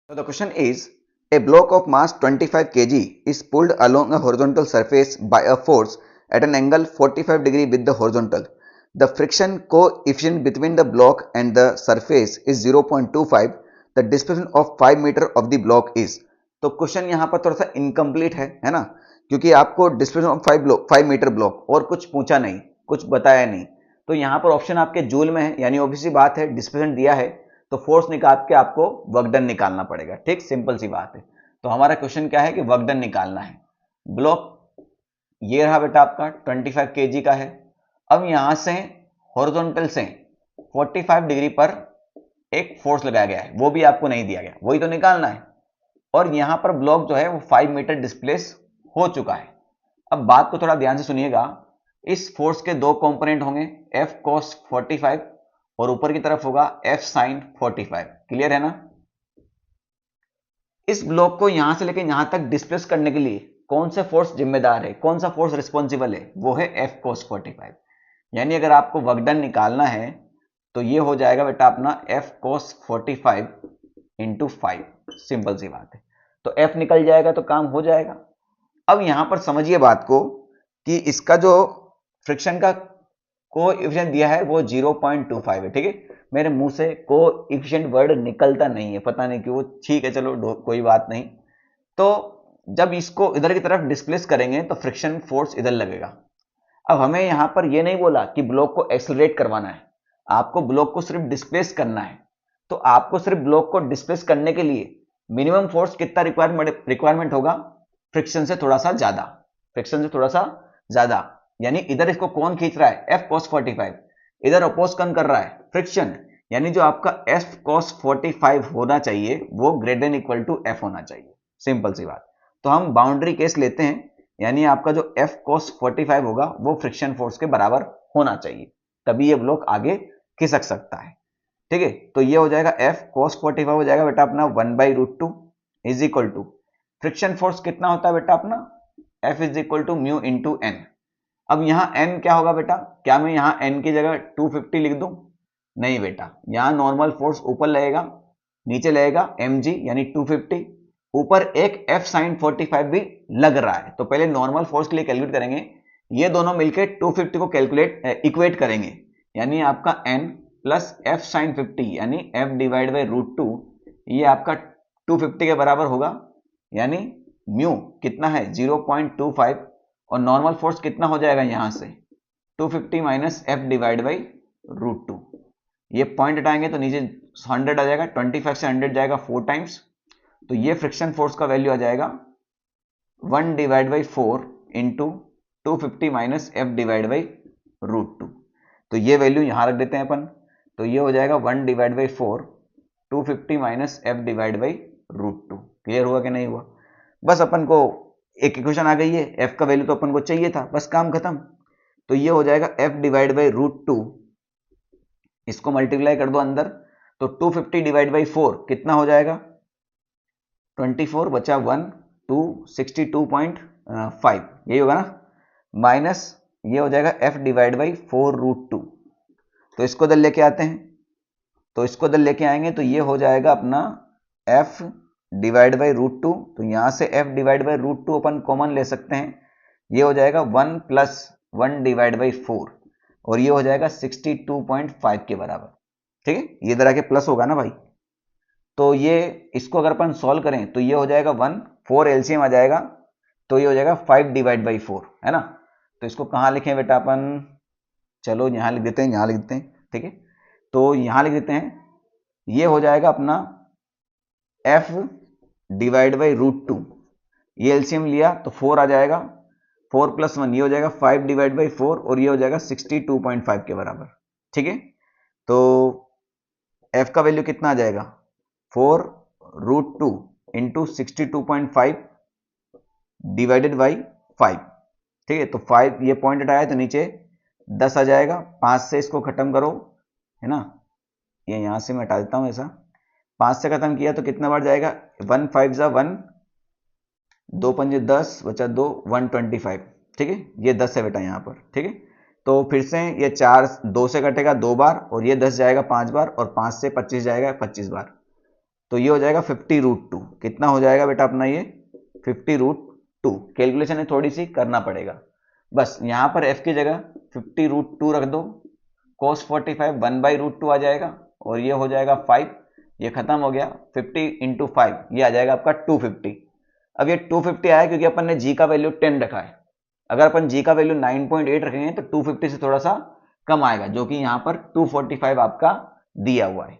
So the question is, a block of mass 25 kg is pulled along a horizontal surface by a force at an angle 45 degree with the horizontal. The friction coefficient between the block and the surface is 0.25. The displacement of 5 meter of the block is. तो question यहाँ पर थोड़ा सा incomplete है ना, क्योंकि आपको displacement of 5 metre block और कुछ पूछा नहीं, कुछ बताया नहीं। तो यहाँ पर ऑप्शन आपके जूल में है, यानी ऑब्वियसली बात है डिस्प्लेसमेंट दिया है तो फोर्स निकाल के आपको वर्क डन निकालना पड़ेगा। ठीक, सिंपल सी बात है। तो हमारा क्वेश्चन क्या है कि वर्क डन निकालना है। ब्लॉक ये रहा बेटा आपका 25 केजी का है। अब यहां से हॉरिजॉन्टल से 45 डिग्री पर एक फोर्स लगाया गया है, वो भी आपको नहीं दिया गया, वही तो निकालना है। और यहां पर ब्लॉक जो है वो 5 मीटर डिस्प्लेस हो चुका है। अब बात को थोड़ा ध्यान से सुनिएगा। इस फोर्स के दो कंपोनेंट होंगे, F cos 45 और ऊपर की तरफ होगा F sin 45। क्लियर है ना। इस ब्लॉक को यहां से लेकर यहां तक डिस्प्लेस करने के लिए कौन सा फोर्स जिम्मेदार है, कौन सा फोर्स रिस्पॉन्सिबल है, वो है F cos 45। यानी अगर आपको वर्क डन निकालना है तो ये हो जाएगा बेटा अपना F cos 45 इंटू 5। सिंपल सी बात है। तो F निकल जाएगा तो काम हो जाएगा। अब यहां पर समझिए बात को कि इसका जो फ्रिक्शन का कोएफिशिएंट दिया है वो 0.25 है। ठीक है, मेरे मुंह से कोएफिशिएंट वर्ड निकलता नहीं है, पता नहीं क्यों। ठीक है, चलो कोई बात नहीं। तो जब इसको इधर की तरफ डिस्प्लेस करेंगे तो फ्रिक्शन फोर्स इधर लगेगा। अब हमें यहां पर यह नहीं बोला कि ब्लॉक को एक्सेलरेट करवाना है, आपको ब्लॉक को सिर्फ डिस्प्लेस करना है। तो आपको सिर्फ ब्लॉक को डिस्प्लेस करने के लिए मिनिमम फोर्स कितना रिक्वायरमेंट होगा, फ्रिक्शन से थोड़ा सा ज्यादा, फ्रिक्शन से थोड़ा सा ज्यादा। यानी इधर इसको कौन खींच रहा है, F cos 45, इधर अपोज कौन कर रहा है, फ्रिक्शन। यानी जो आपका F cos 45 होना चाहिए वो greater than equal to F होना चाहिए। सिंपल सी बात। तो हम बाउंड्री केस लेते हैं, यानी आपका जो F cos 45 होगा वो फ्रिक्शन फोर्स के बराबर होना चाहिए, तभी ये ब्लॉक आगे खिसक सकता है। ठीक है, तो ये हो जाएगा F cos 45 हो जाएगा बेटा अपना 1/√2 is equal to friction force कितना होता है बेटा अपना, F is equal to mu into N. अब यहां n क्या होगा बेटा, क्या मैं यहां n की जगह 250 लिख दूं, नहीं बेटा, यहां नॉर्मल फोर्स ऊपर लगेगा, नीचे लगेगा mg यानी 250, ऊपर एक F sin 45 भी लग रहा है। तो पहले नॉर्मल फोर्स के लिए कैलकुलेट करेंगे, ये दोनों मिलकर 250 को कैलकुलेट इक्वेट करेंगे, यानी आपका n प्लस F sin 50 यानी F डिवाइड बाई √2, ये आपका 250 के बराबर होगा। यानी म्यू कितना है 0.25 और नॉर्मल फोर्स कितना हो जाएगा यहां से 250 माइनस F डिवाइड बाई √2। ये पॉइंट हटाएंगे तो नीचे 100 आ जाएगा, 25 से 100 जाएगा 4 टाइम्स, तो ये फ्रिक्शन फोर्स का वैल्यू आ जाएगा 1 divide by 4 into 250 minus F divide by √2। तो ये वैल्यू यहां रख देते हैं अपन, तो ये हो जाएगा 1 divide by 4 250 minus F divide by √2। Clear हुआ कि नहीं हुआ। बस अपन को एक इक्वेशन आ गई है, F का वैल्यू तो अपन को चाहिए था, बस काम खत्म। तो ये हो जाएगा F डिवाइड बाई √2, इसको मल्टीप्लाई कर दो अंदर, तो 250 डिवाइड बाई 4 कितना हो जाएगा 24 बचा 1 262.5, यही होगा ना, माइनस ये हो जाएगा F डिवाइड बाई 4√2। तो इसको इधर लेके आते हैं, तो इसको इधर लेके आएंगे तो ये हो जाएगा अपना F डिवाइड बाई √2। तो यहां से F divide by √2 upon common ले सकते हैं, ये हो जाएगा 1 प्लस 1 डिवाइड बाई 4 और ये हो जाएगा 62.5 के बराबर। ठीक है, ये इधर आके प्लस होगा ना भाई। तो ये इसको अगर अपन सॉल्व करें तो ये हो जाएगा 1, 4 एलसीएम आ जाएगा, तो ये हो जाएगा 5 डिवाइड बाई 4, है ना। तो इसको कहाँ लिखें बेटा अपन, चलो यहां लिख देते हैं, यहां लिख देते हैं। ठीक है, तो यहां लिख देते हैं, ये हो जाएगा अपना F डिवाइड बाई √2, ये एलसीएम लिया तो 4 आ जाएगा, 4 प्लस 1 ये हो जाएगा 5 डिवाइड बाई 4 और ये हो जाएगा 62.5 के बराबर। ठीक है, तो F का वैल्यू कितना आ जाएगा 4√2 इंटू 62.5 डिवाइडेड बाई 5। ठीक है, तो 5 ये पॉइंट हटाया तो नीचे 10 आ जाएगा, 5 से इसको खत्म करो, है ना, ये यहां से मैं हटा देता हूं ऐसा, 5 से खत्म किया तो कितना बढ़ जाएगा 1 5 जा 1, 2 पंजे 10 बचा 2 125। ठीक है, ये 10 है बेटा यहाँ पर। ठीक है, तो फिर से ये 4 2 से कटेगा 2 बार और ये 10 जाएगा 5 बार और 5 से 25 जाएगा 25 बार। तो ये हो जाएगा 50√2। कितना हो जाएगा बेटा अपना ये 50√2। कैलकुलेशन है थोड़ी सी करना पड़ेगा। बस यहां पर f की जगह 50√2 रख दो, cos 45 1/√2 आ जाएगा और ये हो जाएगा 5। ये खत्म हो गया, 50 इंटू 5 ये आ जाएगा आपका 250। अब ये 250 आया क्योंकि अपन ने g का वैल्यू 10 रखा है। अगर अपन g का वैल्यू 9.8 रखेंगे तो 250 से थोड़ा सा कम आएगा, जो कि यहां पर 245 आपका दिया हुआ है।